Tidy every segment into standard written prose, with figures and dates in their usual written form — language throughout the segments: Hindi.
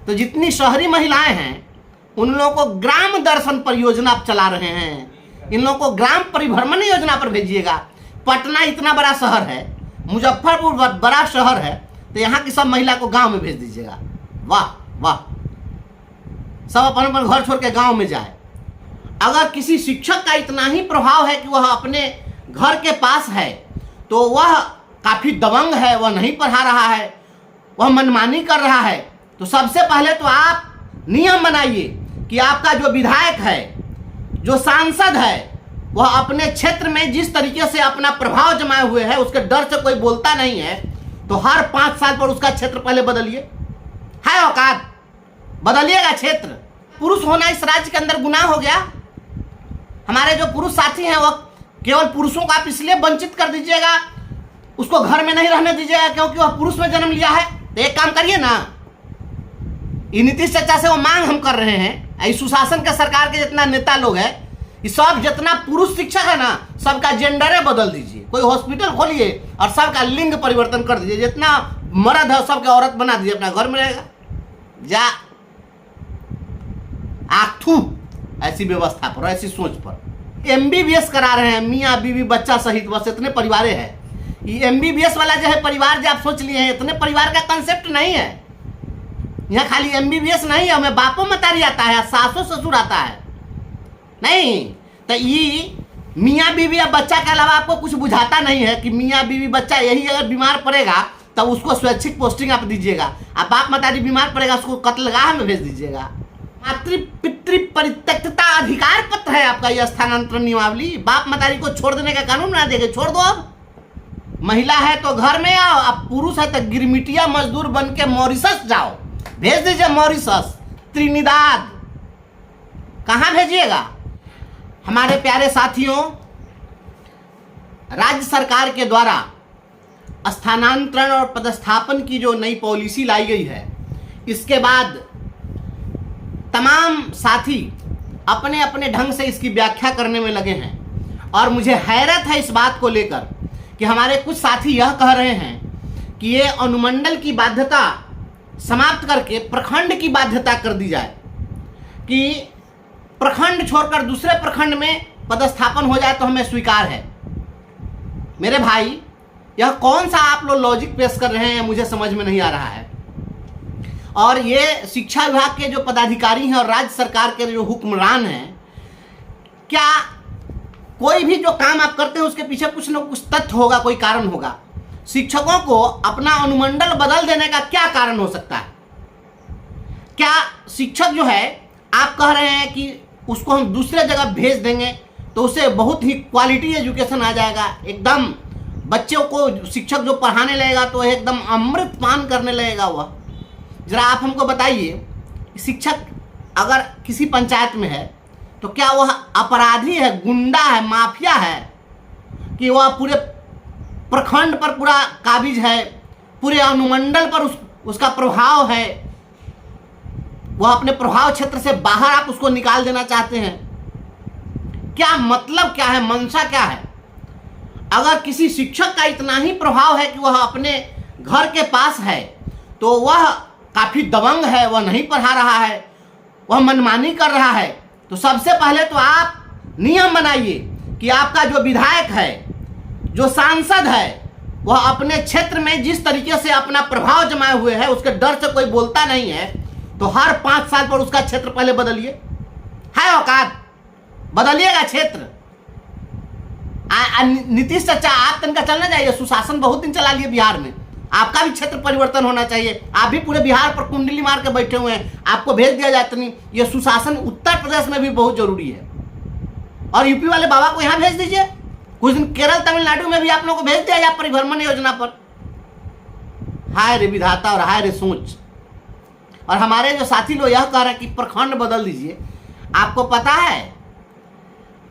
तो जितनी शहरी महिलाएं हैं उन लोगों को ग्राम दर्शन परियोजना आप चला रहे हैं, इन लोगों को ग्राम परिभ्रमण योजना पर भेजिएगा। पटना इतना बड़ा शहर है, मुजफ्फरपुर बड़ा शहर है, तो यहाँ की सब महिला को गांव में भेज दीजिएगा। वाह वाह, सब अपन अपन घर छोड़ के गांव में जाए। अगर किसी शिक्षक का इतना ही प्रभाव है कि वह अपने घर के पास है तो वह काफी दबंग है, वह नहीं पढ़ा रहा है, वह मनमानी कर रहा है, तो सबसे पहले तो आप नियम बनाइए कि आपका जो विधायक है, जो सांसद है, वह अपने क्षेत्र में जिस तरीके से अपना प्रभाव जमाए हुए है, उसके डर से कोई बोलता नहीं है, तो हर 5 साल पर उसका क्षेत्र पहले बदलिए। है औकात, बदलिएगा क्षेत्र। पुरुष होना इस राज्य के अंदर गुनाह हो गया। हमारे जो पुरुष साथी हैं वह केवल पुरुषों को आप इसलिए वंचित कर दीजिएगा, उसको घर में नहीं रहने दीजिएगा क्योंकि वह पुरुष में जन्म लिया है। तो एक काम करिए ना, नीतीश चाचा से वो मांग हम कर रहे हैं, सुशासन के सरकार के जितना नेता लोग हैं, सब जितना पुरुष शिक्षक है ना, सबका जेंडरे बदल दीजिए। कोई हॉस्पिटल खोलिए और सबका लिंग परिवर्तन कर दीजिए। जितना मर्द है सबके औरत बना दीजिए, अपना घर में रहेगा। जा आखू ऐसी व्यवस्था पर, ऐसी सोच पर। MBBS करा रहे हैं मियाँ बीवी बच्चा सहित, बस इतने परिवार है। ये MBBS वाला जो है परिवार जो आप सोच लिए हैं, इतने परिवार का कंसेप्ट नहीं है। यहाँ खाली MBBS नहीं है, हमें बापों मतारी आता है, सासों ससुर आता है नहीं। तो ये मियाँ बीवी या बच्चा के अलावा आपको कुछ बुझाता नहीं है कि मियाँ बीवी बच्चा यही अगर बीमार पड़ेगा तब उसको स्वैच्छिक पोस्टिंग आप दीजिएगा। आप बाप मतारी बीमार पड़ेगा उसको कत्लगाह में भेज दीजिएगा। मातृ पितृ परित्यक्तता अधिकार पत्र है आपका यह स्थानांतरण नियमावली। बाप मतारी को छोड़ देने का कानून बना देंगे, छोड़ दो। अब महिला है तो घर में आओ, अब पुरुष है तो गिरमिटिया मजदूर बन के मॉरिशस जाओ, भेज दीजिए मॉरिशस, त्रिनिदाद, कहाँ भेजिएगा। हमारे प्यारे साथियों, राज्य सरकार के द्वारा स्थानांतरण और पदस्थापन की जो नई पॉलिसी लाई गई है, इसके बाद तमाम साथी अपने अपने ढंग से इसकी व्याख्या करने में लगे हैं। और मुझे हैरत है इस बात को लेकर कि हमारे कुछ साथी यह कह रहे हैं कि ये अनुमंडल की बाध्यता समाप्त करके प्रखंड की बाध्यता कर दी जाए, कि प्रखंड छोड़कर दूसरे प्रखंड में पदस्थापन हो जाए तो हमें स्वीकार है। मेरे भाई, यह कौन सा आप लोग लॉजिक पेश कर रहे हैं, मुझे समझ में नहीं आ रहा है। और ये शिक्षा विभाग के जो पदाधिकारी हैं और राज्य सरकार के जो हुक्मरान हैं, क्या कोई भी जो काम आप करते हैं उसके पीछे कुछ न कुछ तथ्य होगा, कोई कारण होगा। शिक्षकों को अपना अनुमंडल बदल देने का क्या कारण हो सकता है? क्या शिक्षक जो है, आप कह रहे हैं कि उसको हम दूसरे जगह भेज देंगे तो उसे बहुत ही क्वालिटी एजुकेशन आ जाएगा, एकदम बच्चों को शिक्षक जो पढ़ाने लगेगा तो एकदम अमृत पान करने लगेगा वह। जरा आप हमको बताइए, शिक्षक अगर किसी पंचायत में है तो क्या वह अपराधी है, गुंडा है, माफिया है, कि वह पूरे प्रखंड पर पूरा काबिज है, पूरे अनुमंडल पर उसका प्रभाव है, वह अपने प्रभाव क्षेत्र से बाहर आप उसको निकाल देना चाहते हैं? क्या मतलब क्या है, मंशा क्या है? अगर किसी शिक्षक का इतना ही प्रभाव है कि वह अपने घर के पास है तो वह काफी दबंग है, वह नहीं पढ़ा रहा है, वह मनमानी कर रहा है, तो सबसे पहले तो आप नियम बनाइए कि आपका जो विधायक है, जो सांसद है, वह अपने क्षेत्र में जिस तरीके से अपना प्रभाव जमाए हुए है, उसके डर से कोई बोलता नहीं है, तो हर 5 साल पर उसका क्षेत्र पहले बदलिए। है औकात, बदलिएगा क्षेत्र। नीतीश चाचा, आप तनका चलना चाहिए, सुशासन बहुत दिन चला लिए बिहार में, आपका भी क्षेत्र परिवर्तन होना चाहिए। आप भी पूरे बिहार पर कुंडली मार के बैठे हुए हैं, आपको भेज दिया जाता नहीं। ये सुशासन उत्तर प्रदेश में भी बहुत जरूरी है। और यूपी वाले बाबा को यहाँ भेज दीजिए, कुछ दिन केरल तमिलनाडु में भी आप लोगों को भेज दिया जाए परिभ्रमण योजना पर। हाय रे विधाता और हाय रे सोच। और हमारे जो साथी लोग यह कह रहे हैं कि प्रखंड बदल दीजिए, आपको पता है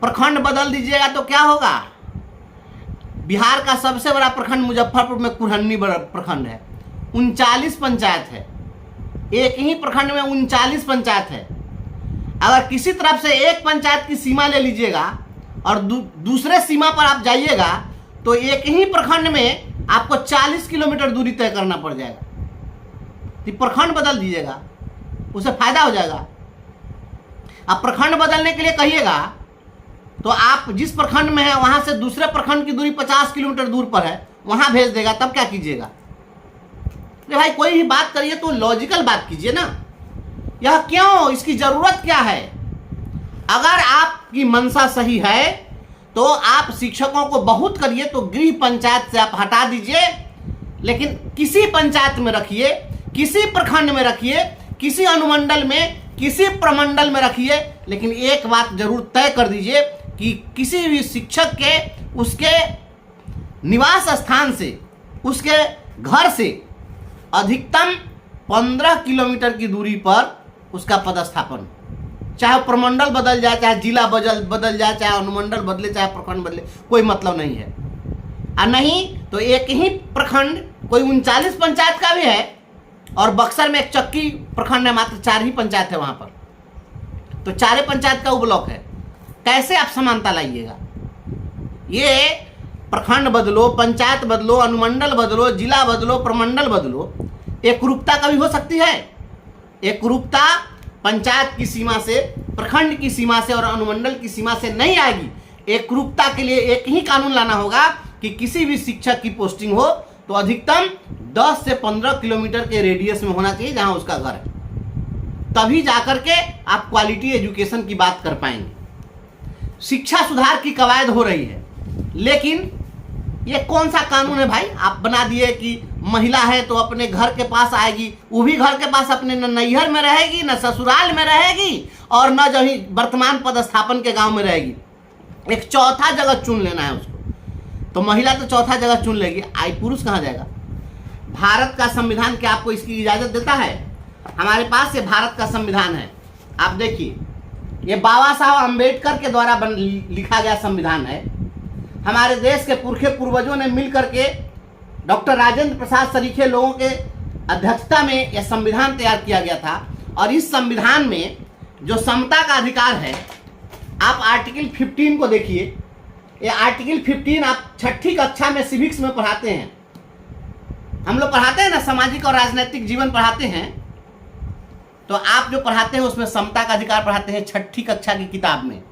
प्रखंड बदल दीजिएगा तो क्या होगा? बिहार का सबसे बड़ा प्रखंड मुजफ्फरपुर में कुरहन्नी बड़ा प्रखंड है, 39 पंचायत है। एक ही प्रखंड में 39 पंचायत है। अगर किसी तरफ से एक पंचायत की सीमा ले लीजिएगा और दूसरे सीमा पर आप जाइएगा तो एक ही प्रखंड में आपको 40 किलोमीटर दूरी तय करना पड़ जाएगा। तो प्रखंड बदल दीजिएगा। उसे फायदा हो जाएगा। अब प्रखंड बदलने के लिए कहिएगा तो आप जिस प्रखंड में है वहां से दूसरे प्रखंड की दूरी 50 किलोमीटर दूर पर है, वहां भेज देगा, तब क्या कीजिएगा? अरे भाई कोई भी बात करिए तो लॉजिकल बात कीजिए ना। यह क्यों, इसकी जरूरत क्या है? अगर आपकी मंशा सही है तो आप शिक्षकों को बहुत करिए तो गृह पंचायत से आप हटा दीजिए, लेकिन किसी पंचायत में रखिए, किसी प्रखंड में रखिए, किसी अनुमंडल में, किसी प्रमंडल में रखिए, लेकिन एक बात जरूर तय कर दीजिए कि किसी भी शिक्षक के उसके निवास स्थान से, उसके घर से अधिकतम 15 किलोमीटर की दूरी पर उसका पदस्थापन, चाहे प्रमंडल बदल जाए, चाहे जिला बदल जाए, चाहे अनुमंडल बदले, चाहे प्रखंड बदले, कोई मतलब नहीं है। और नहीं तो एक ही प्रखंड, कोई 39 पंचायत का भी है और बक्सर में एक चक्की प्रखंड है, मात्र 4 ही पंचायत है वहां पर, तो 4 पंचायत का वो ब्लॉक है। कैसे आप समानता लाइएगा? ये प्रखंड बदलो, पंचायत बदलो, अनुमंडल बदलो, जिला बदलो, प्रमंडल बदलो, एकरूपता कभी हो सकती है? एकरूपता पंचायत की सीमा से, प्रखंड की सीमा से और अनुमंडल की सीमा से नहीं आएगी। एकरूपता के लिए एक ही कानून लाना होगा कि किसी भी शिक्षक की पोस्टिंग हो तो अधिकतम 10 से 15 किलोमीटर के रेडियस में होना चाहिए जहां उसका घर है, तभी जाकर के आप क्वालिटी एजुकेशन की बात कर पाएंगे। शिक्षा सुधार की कवायद हो रही है, लेकिन ये कौन सा कानून है भाई? आप बना दिए कि महिला है तो अपने घर के पास आएगी, वो भी घर के पास अपने न नैहर में रहेगी, न ससुराल में रहेगी, और न जो ही वर्तमान पदस्थापन के गांव में रहेगी। एक चौथा जगह चुन लेना है उसको, तो महिला तो चौथा जगह चुन लेगी, आई पुरुष कहाँ जाएगा? भारत का संविधान क्या आपको इसकी इजाजत देता है? हमारे पास ये भारत का संविधान है, आप देखिए, ये बाबा साहब अम्बेडकर के द्वारा लिखा गया संविधान है। हमारे देश के पुरखे पूर्वजों ने मिलकर के डॉक्टर राजेंद्र प्रसाद सरीखे लोगों के अध्यक्षता में यह संविधान तैयार किया गया था। और इस संविधान में जो समता का अधिकार है, आप आर्टिकल 15 को देखिए। ये आर्टिकल 15 आप 6ठी कक्षा में सिविक्स में पढ़ाते हैं, हम लोग पढ़ाते हैं ना, सामाजिक और राजनीतिक जीवन पढ़ाते हैं, तो आप जो पढ़ाते हैं उसमें समता का अधिकार पढ़ाते हैं 6ठी कक्षा की किताब में,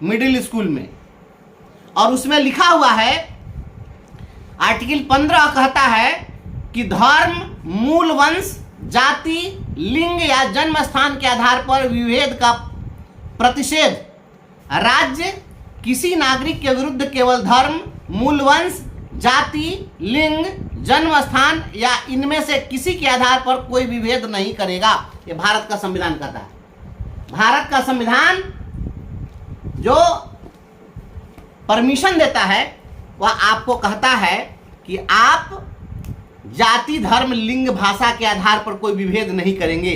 मिडिल स्कूल में। और उसमें लिखा हुआ है, आर्टिकल 15 कहता है कि धर्म, मूल वंश, जाति, लिंग या जन्म स्थान के आधार पर विभेद का प्रतिषेध राज्य किसी नागरिक के विरुद्ध केवल धर्म, मूल वंश, जाति, लिंग, जन्म स्थान या इनमें से किसी के आधार पर कोई विभेद नहीं करेगा। ये भारत का संविधान कहता है। भारत का संविधान जो परमिशन देता है वह आपको कहता है कि आप जाति, धर्म, लिंग, भाषा के आधार पर कोई विभेद नहीं करेंगे।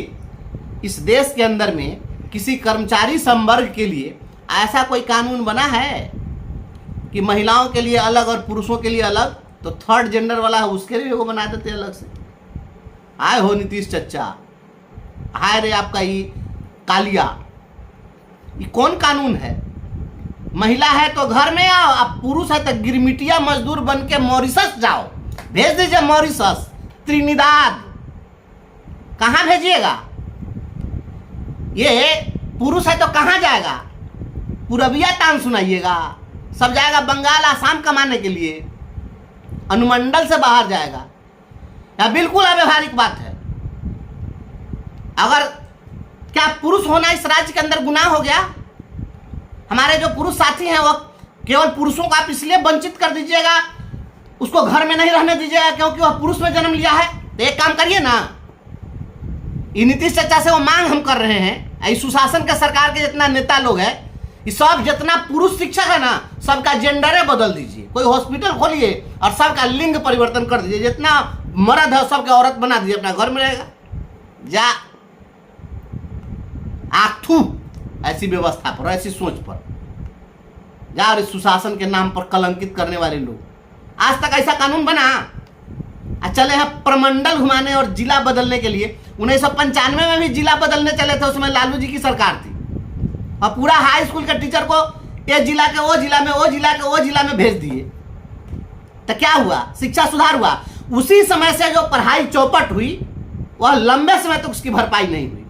इस देश के अंदर में किसी कर्मचारी संवर्ग के लिए ऐसा कोई कानून बना है कि महिलाओं के लिए अलग और पुरुषों के लिए अलग? तो थर्ड जेंडर वाला है उसके लिए वो बना देते अलग से। आए हो नीतीश चच्चा, हाय रे आपका ये कालिया, ये कौन कानून है? महिला है तो घर में आओ, आप पुरुष है तो गिरमिटिया मजदूर बन के मॉरिशस जाओ, भेज दीजिए मॉरिशस, त्रिनिदाद, कहाँ भेजिएगा? ये पुरुष है तो कहाँ जाएगा? पूरबिया तान सुनाइएगा, सब जाएगा बंगाल, आसाम कमाने के लिए, अनुमंडल से बाहर जाएगा। यह बिल्कुल अव्यवहारिक बात है। अगर क्या पुरुष होना इस राज्य के अंदर गुनाह हो गया? हमारे जो पुरुष साथी हैं वो केवल पुरुषों को आप इसलिए वंचित कर दीजिएगा, उसको घर में नहीं रहने दीजिएगा क्योंकि वह पुरुष में जन्म लिया है? तो एक काम करिए ना, ये नीतीश चच्चा से वो मांग हम कर रहे हैं, इस सुशासन के सरकार के जितना नेता लोग हैं, इस सब जितना पुरुष शिक्षक है ना, सबका जेंडरे बदल दीजिए, कोई हॉस्पिटल खोलिए और सबका लिंग परिवर्तन कर दीजिए, जितना मर्द है सबके औरत बना दीजिए, अपना घर में रहेगा। जा आखू ऐसी व्यवस्था पर, ऐसी सोच पर जा, और इस सुशासन के नाम पर कलंकित करने वाले लोग। आज तक ऐसा कानून बना? चले हैं प्रमंडल घुमाने और जिला बदलने के लिए। 1995 में भी जिला बदलने चले थे, उसमें लालू जी की सरकार थी, और पूरा हाई स्कूल के टीचर को ये जिला के वो जिला में, वो जिला के वो जिला में भेज दिए। तो क्या हुआ? शिक्षा सुधार हुआ। उसी समय से जो पढ़ाई चौपट हुई वह लंबे समय तक उसकी भरपाई नहीं हुई।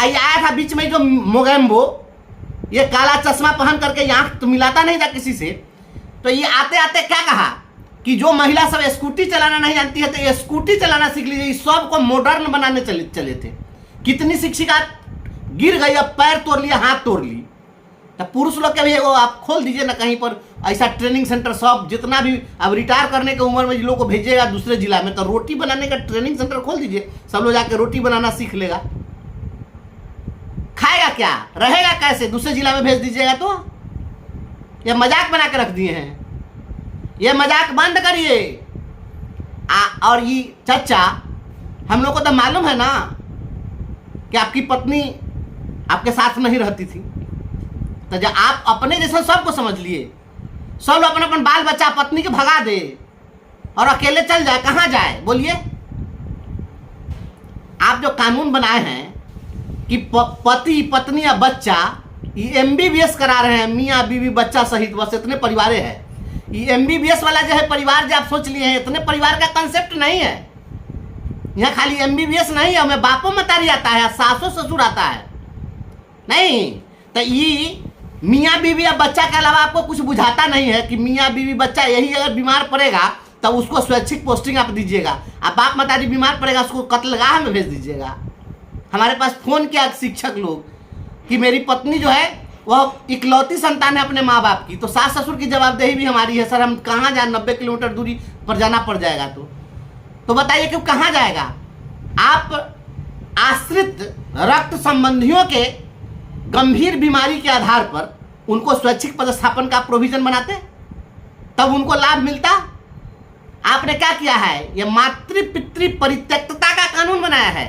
आई आया था बीच में जो मोगेम्बो, ये काला चश्मा पहन करके आंख तो मिलाता नहीं था किसी से, तो ये आते आते क्या कहा कि जो महिला सब स्कूटी चलाना नहीं जानती है तो ये स्कूटी चलाना सीख लीजिए। इस सब को मॉडर्न बनाने चले थे। कितनी शिक्षिका गिर गई, अब पैर तोड़ लिया, हाथ तोड़ ली। तो पुरुष लोग के भी वो आप खोल दीजिए ना कहीं पर ऐसा ट्रेनिंग सेंटर, सब जितना भी अब रिटायर करने की उम्र में लोग को भेजिएगा दूसरे जिला में, तो रोटी बनाने का ट्रेनिंग सेंटर खोल दीजिए, सब लोग जाके रोटी बनाना सीख लेगा। खाएगा क्या, रहेगा कैसे, दूसरे जिला में भेज दीजिएगा तो। ये मजाक बना के रख दिए हैं, ये मजाक बंद करिए। और ये चचा, हम लोग को तो मालूम है ना कि आपकी पत्नी आपके साथ नहीं रहती थी, तो जब आप अपने जैसे सबको समझ लिए, सब लोग अपना अपन बाल बच्चा पत्नी के भगा दे और अकेले चल जाए, कहाँ जाए बोलिए। आप जो कानून बनाए हैं कि पति पत्नी या बच्चा, ये MBBS करा रहे हैं, मियाँ बीवी बच्चा सहित, बस इतने परिवारें हैं। ये MBBS वाला जो है परिवार जो आप सोच लिए हैं, इतने परिवार का कंसेप्ट नहीं है। यहाँ खाली MBBS नहीं है, हमें बापो मतारी आता है, सासो ससुर आता है नहीं। तो ये मियाँ बीवी या बच्चा के अलावा आपको कुछ बुझाता नहीं है कि मियाँ बीवी बच्चा यही अगर बीमार पड़ेगा तो उसको स्वैच्छिक पोस्टिंग आप दीजिएगा। आप बाप मतारी बीमार पड़ेगा उसको कत्लगाह में भेज दीजिएगा। हमारे पास फोन किया शिक्षक लोग कि मेरी पत्नी जो है वह इकलौती संतान है अपने माँ बाप की, तो सास ससुर की जवाबदेही भी हमारी है। सर हम कहाँ जाए, 90 किलोमीटर दूरी पर जाना पड़ जाएगा तो बताइए कि कहाँ जाएगा। आप आश्रित रक्त संबंधियों के गंभीर बीमारी के आधार पर उनको स्वैच्छिक पदस्थापन का प्रोविजन बनाते, तब उनको लाभ मिलता। आपने क्या किया है, यह मातृ पितृ परित्यक्तता का कानून बनाया है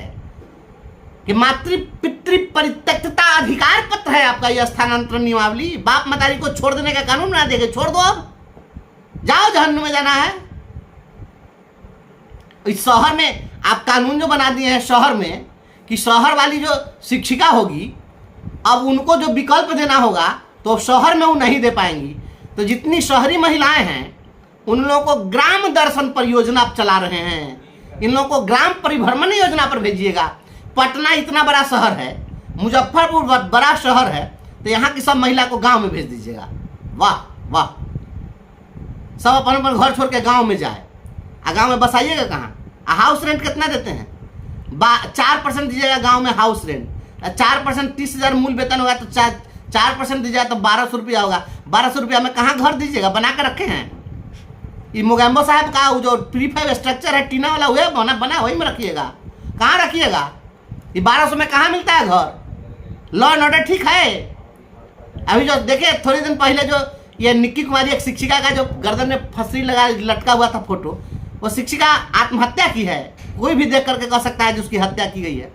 कि मातृ पितृ परित्यक्तता अधिकार पत्र है आपका यह स्थानांतरण नियमावली। बाप मतारी को छोड़ देने का कानून बना देंगे, छोड़ दो, अब जाओ जहन्नुम में जाना है। इस शहर में आप कानून जो बना दिए हैं शहर में कि शहर वाली जो शिक्षिका होगी, अब उनको जो विकल्प देना होगा तो शहर में वो नहीं दे पाएंगी। तो जितनी शहरी महिलाएं हैं उन लोगों को ग्राम दर्शन परियोजना आप चला रहे हैं, इन लोगों को ग्राम परिभ्रमण योजना पर भेजिएगा। पटना इतना बड़ा शहर है, मुजफ्फरपुर बड़ा शहर है, तो यहाँ की सब महिला को गांव में भेज दीजिएगा। वाह वाह, सब अपन अपन घर छोड़ के गांव में जाए। गांव में बसाइएगा कहाँ, हाउस रेंट कितना देते हैं, 4% दीजिएगा गांव में हाउस रेंट। 4% 30,000 मूल वेतन होगा तो 4% दीजिएगा तो 1200 रुपया होगा। 1200 रुपया में कहाँ घर दीजिएगा, बना के रखे हैं। ये मोगेम्बो साहब का जो प्रीफैब स्ट्रक्चर है टीना वाला, हुआ बना वही में रखिएगा। कहाँ रखिएगा, ये 1200 में कहाँ मिलता है घर। लॉ एंड ऑर्डर ठीक है। अभी जो देखिए थोड़ी दिन पहले जो ये निक्की कुमारी एक शिक्षिका का जो गर्दन में फंसी लगा लटका हुआ था फोटो, वो शिक्षिका आत्महत्या की है। कोई भी देख करके कह सकता है कि उसकी हत्या की गई है,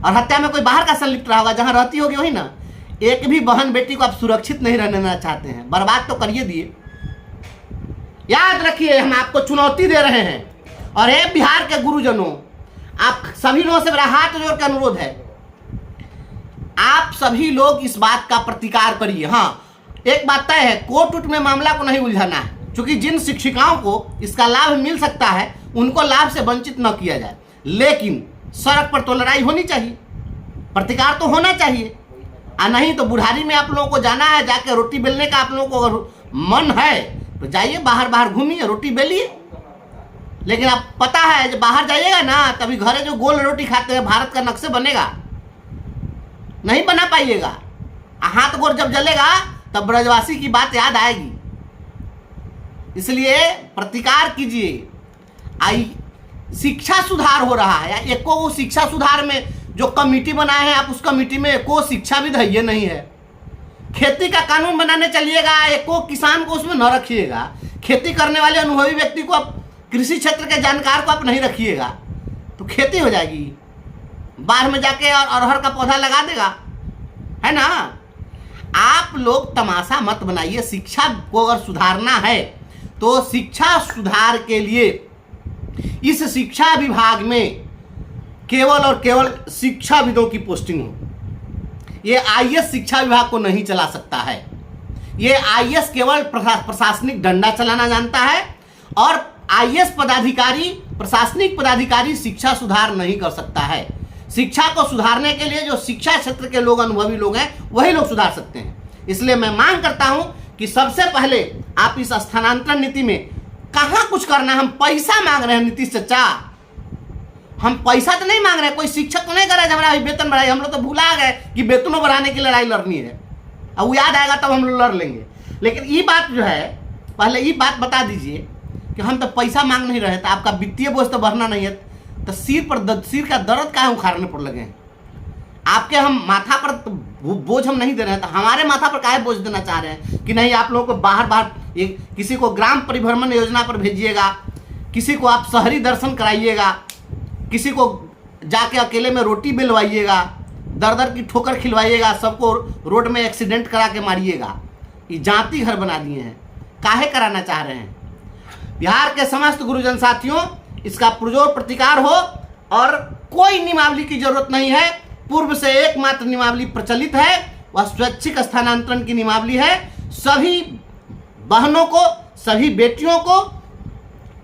और हत्या में कोई बाहर का संलिप्त रहा होगा, जहाँ रहती होगी वही ना। एक भी बहन बेटी को आप सुरक्षित नहीं रहने देना चाहते हैं, बर्बाद तो करिए दिए। याद रखिए हम आपको चुनौती दे रहे हैं। और हे बिहार के गुरुजनों, आप सभी लोगों से मेरा हाथ जोड़ कर अनुरोध है, आप सभी लोग इस बात का प्रतिकार करिए। हाँ, एक बात तय है, कोर्ट उट में मामला को नहीं उलझाना है, क्योंकि जिन शिक्षिकाओं को इसका लाभ मिल सकता है उनको लाभ से वंचित न किया जाए। लेकिन सड़क पर तो लड़ाई होनी चाहिए, प्रतिकार तो होना चाहिए। नहीं तो बुढ़ारी में आप लोगों को जाना है, जाके रोटी बेलने का आप लोगों को अगर मन है तो जाइए, बाहर बाहर घूमिए, रोटी बेलिए। लेकिन आप पता है जब बाहर जाइएगा ना, तभी घरे जो गोल रोटी खाते हैं भारत का नक्शे बनेगा, नहीं बना पाइएगा। हाथ गोर जब जलेगा तब ब्रजवासी की बात याद आएगी। इसलिए प्रतिकार कीजिए। शिक्षा सुधार हो रहा है, या एको वो शिक्षा सुधार में जो कमेटी बनाए हैं आप, उस कमेटी में एको शिक्षा भी धैर्य नहीं है। खेती का कानून बनाने चलिएगा, एको किसान को उसमें न रखिएगा। खेती करने वाले अनुभवी व्यक्ति को आप, कृषि क्षेत्र के जानकार को आप नहीं रखिएगा तो खेती हो जाएगी। बाढ़ में जाके और अरहर का पौधा लगा देगा, है ना। आप लोग तमाशा मत बनाइए। शिक्षा को अगर सुधारना है तो शिक्षा सुधार के लिए इस शिक्षा विभाग में केवल और केवल शिक्षाविदों की पोस्टिंग हो। ये आईएएस शिक्षा विभाग को नहीं चला सकता है। ये आईएएस केवल प्रशासनिक डंडा चलाना जानता है, और आईएएस पदाधिकारी, प्रशासनिक पदाधिकारी शिक्षा सुधार नहीं कर सकता है। शिक्षा को सुधारने के लिए जो शिक्षा क्षेत्र के लोग, अनुभवी लोग हैं, वही लोग सुधार सकते हैं। इसलिए मैं मांग करता हूं कि सबसे पहले आप इस स्थानांतरण नीति में कहां कुछ करना है। हम पैसा मांग रहे हैं नीतीश चाचा, हम पैसा तो नहीं मांग रहे हैं। कोई शिक्षक तो नहीं कर रहा है हमारा वेतन बढ़ाई। हम लोग तो भुला गए कि वेतनों बढ़ाने की लड़ाई लड़नी है। अब वो याद आएगा तब हम लोग लड़ लेंगे। लेकिन ये बात जो है, पहले ये बात बता दीजिए कि हम तो पैसा मांग नहीं रहे, तो आपका वित्तीय बोझ तो बढ़ना नहीं है, तो सिर का दर्द काहे उखाड़ने पर लगे हैं? आपके हम माथा पर तो बोझ हम नहीं दे रहे हैं, तो हमारे माथा पर काहे बोझ देना चाह रहे हैं कि नहीं आप लोगों को बाहर किसी को ग्राम परिभ्रमण योजना पर भेजिएगा, किसी को आप शहरी दर्शन कराइएगा, किसी को जाके अकेले में रोटी बेलवाइएगा, दर दर की ठोकर खिलवाइएगा, सबको रोड में एक्सीडेंट करा के मारिएगा। ये जाति घर बना दिए हैं, काहे कराना चाह रहे हैं? बिहार के समस्त गुरुजन साथियों, इसका पुरजोर प्रतिकार हो और कोई नियमावली की जरूरत नहीं है। पूर्व से एकमात्र नियमावली प्रचलित है, वह स्वैच्छिक स्थानांतरण की नियमावली है। सभी बहनों को, सभी बेटियों को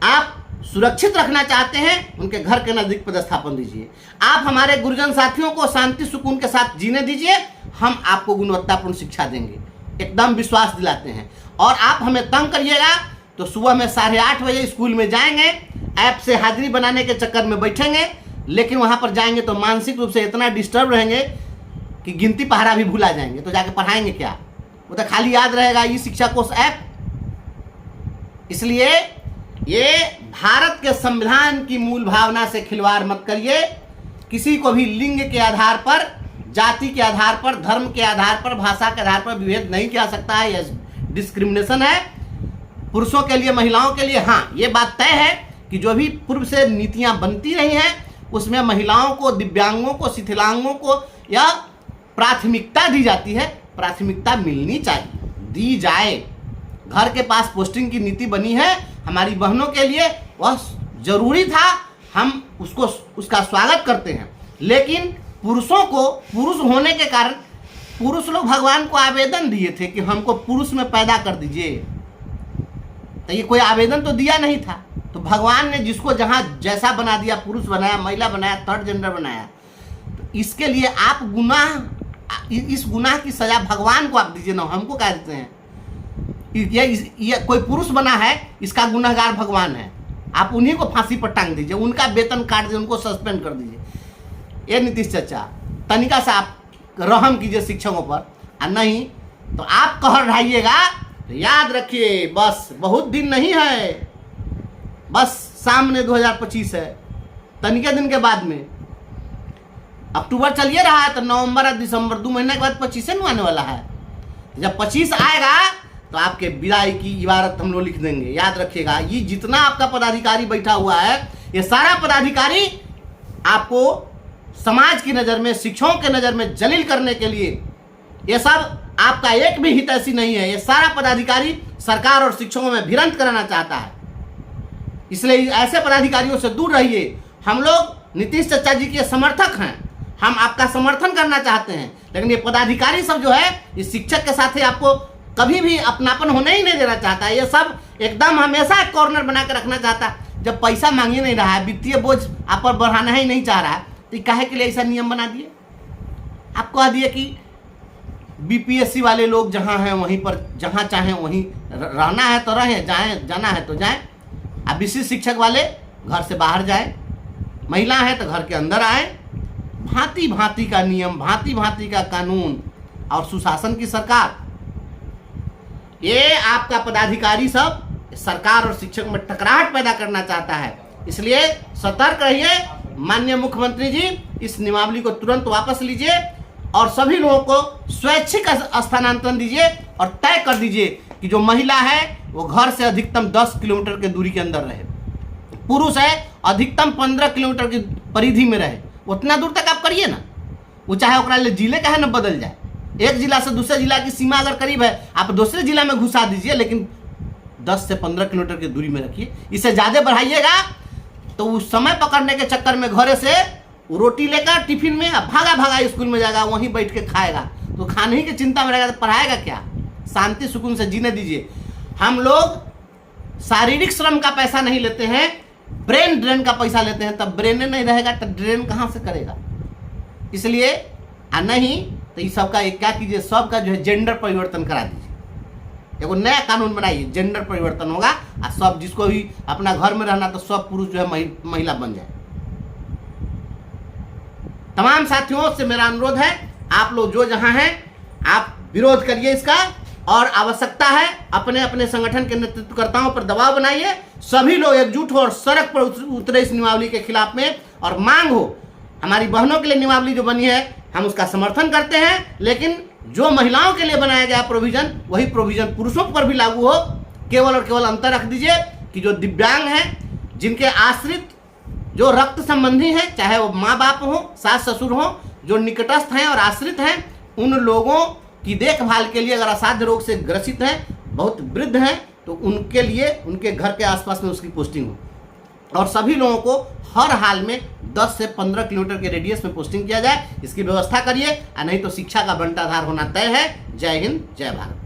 आप सुरक्षित रखना चाहते हैं, उनके घर के नजदीक पदस्थापन दीजिए। आप हमारे गुरुजन साथियों को शांति सुकून के साथ जीने दीजिए, हम आपको गुणवत्तापूर्ण शिक्षा देंगे, एकदम विश्वास दिलाते हैं। और आप हमें तंग करिएगा तो सुबह में 8:30 बजे स्कूल में जाएंगे, ऐप से हाजिरी बनाने के चक्कर में बैठेंगे, लेकिन वहां पर जाएंगे तो मानसिक रूप से इतना डिस्टर्ब रहेंगे कि गिनती पहाड़ा भी भूला जाएंगे। तो जाके पढ़ाएंगे क्या? वो तो खाली याद रहेगा ई शिक्षा कोष ऐप। इसलिए ये भारत के संविधान की मूल भावना से खिलवाड़ मत करिए। किसी को भी लिंग के आधार पर, जाति के आधार पर, धर्म के आधार पर, भाषा के आधार पर विभेद नहीं किया सकता है। यह डिस्क्रिमिनेशन है पुरुषों के लिए, महिलाओं के लिए। हाँ, ये बात तय है कि जो भी पूर्व से नीतियां बनती रही हैं उसमें महिलाओं को, दिव्यांगों को, शिथिलांगों को यह प्राथमिकता दी जाती है। प्राथमिकता मिलनी चाहिए, दी जाए। घर के पास पोस्टिंग की नीति बनी है हमारी बहनों के लिए, वह जरूरी था, हम उसका स्वागत करते हैं। लेकिन पुरुषों को, पुरुष होने के कारण पुरुष लोग भगवान को आवेदन दिए थे कि हमको पुरुष में पैदा कर दीजिए, तो ये कोई आवेदन तो दिया नहीं था। तो भगवान ने जिसको जहां जैसा बना दिया, पुरुष बनाया, महिला बनाया, थर्ड जेंडर बनाया, तो इसके लिए आप इस गुनाह की सजा भगवान को आप दीजिए ना, हमको कह देते हैं। ये कोई पुरुष बना है, इसका गुनहगार भगवान है, आप उन्हीं को फांसी पर टांग दीजिए, उनका वेतन काट दीजिए, उनको सस्पेंड कर दीजिए। ये नीतीश चाचा तनिका सा आप रहम कीजिए शिक्षकों पर, और नहीं तो आप कहर ढाइएगा तो याद रखिए बस बहुत दिन नहीं है, बस सामने 2025 है, तनिके दिन के बाद में। अक्टूबर चलिए रहा है तो नवंबर और दिसंबर 2 महीने के बाद 25 आने वाला है। जब 25 आएगा तो आपके विदाई की इबारत हम लोग लिख देंगे। याद रखिएगा, ये जितना आपका पदाधिकारी बैठा हुआ है, ये सारा पदाधिकारी आपको समाज की नज़र में, शिक्षकों के नज़र में जलील करने के लिए, ये सब आपका एक भी हित ऐसी नहीं है। ये सारा पदाधिकारी सरकार और शिक्षकों में भिड़ंत कराना चाहता है। इसलिए ऐसे पदाधिकारियों से दूर रहिए। हम लोग नीतीश चाचा जी के समर्थक हैं, हम आपका समर्थन करना चाहते हैं, लेकिन ये पदाधिकारी सब जो है, इस शिक्षक के साथ ही आपको कभी भी अपनापन होने ही नहीं देना चाहता है। ये सब एकदम हमेशा एक कॉर्नर बना के रखना चाहता है। जब पैसा मांगे नहीं रहा है, वित्तीय बोझ आप पर बढ़ाना ही नहीं चाह रहा है, तो काहे के लिए ऐसा नियम बना दिए? आप कह दिए कि बीपीएससी वाले लोग जहाँ हैं वहीं पर, जहाँ चाहें वहीं रहना है तो रहें, जाना है तो जाएं। अब विशिष्ट शिक्षक वाले घर से बाहर जाएं, महिला है तो घर के अंदर आए। भांति भांति का नियम, भांति भांति का कानून और सुशासन की सरकार। ये आपका पदाधिकारी सब सरकार और शिक्षक में टकराहट पैदा करना चाहता है। इसलिए सतर्क रहिए। माननीय मुख्यमंत्री जी, इस नियमावली को तुरंत वापस लीजिए और सभी लोगों को स्वैच्छिक स्थानांतरण दीजिए और तय कर दीजिए कि जो महिला है वो घर से अधिकतम 10 किलोमीटर की दूरी के अंदर रहे, पुरुष है अधिकतम 15 किलोमीटर की परिधि में रहे। उतना दूर तक आप करिए ना, वो चाहे ओकरा ले जिले का है ना बदल जाए। एक जिला से दूसरे जिला की सीमा अगर करीब है, आप दूसरे जिला में घुसा दीजिए, लेकिन 10 से 15 किलोमीटर की दूरी में रखिए। इससे ज़्यादा बढ़ाइएगा तो उस समय पकड़ने के चक्कर में घरे से रोटी लेकर टिफिन में भागा भागा स्कूल में जाएगा, वहीं बैठ के खाएगा, तो खाने ही की चिंता में रहेगा तो पढ़ाएगा क्या? शांति सुकून से जीने दीजिए। हम लोग शारीरिक श्रम का पैसा नहीं लेते हैं, ब्रेन ड्रेन का पैसा लेते हैं। तब ब्रेन नहीं रहेगा तो ड्रेन कहाँ से करेगा? इसलिए नहीं तो इस सबका एक क्या कीजिए, सबका जो है जेंडर परिवर्तन करा दीजिए। एगो नया कानून बनाइए, जेंडर परिवर्तन होगा और सब जिसको भी अपना घर में रहना तो सब पुरुष जो है महिला बन जाए। तमाम साथियों से मेरा अनुरोध है, आप लोग जो जहां हैं आप विरोध करिए इसका, और आवश्यकता है अपने अपने संगठन के नेतृत्वकर्ताओं पर दबाव बनाइए, सभी लोग एकजुट हो और सड़क पर उतरे इस नियमावली के खिलाफ में, और मांग हो हमारी बहनों के लिए नियमावली जो बनी है हम उसका समर्थन करते हैं, लेकिन जो महिलाओं के लिए बनाया गया प्रोविजन वही प्रोविजन पुरुषों पर भी लागू हो। केवल और केवल अंतर रख दीजिए कि जो दिव्यांग हैं, जिनके आश्रित जो रक्त संबंधी हैं, चाहे वो माँ बाप हो, सास ससुर हो, जो निकटस्थ हैं और आश्रित हैं, उन लोगों की देखभाल के लिए अगर असाध्य रोग से ग्रसित हैं, बहुत वृद्ध हैं, तो उनके लिए उनके घर के आसपास में उसकी पोस्टिंग हो, और सभी लोगों को हर हाल में 10 से 15 किलोमीटर के रेडियस में पोस्टिंग किया जाए, इसकी व्यवस्था करिए, नहीं तो शिक्षा का बंटाधार होना तय है। जय हिंद, जय भारत।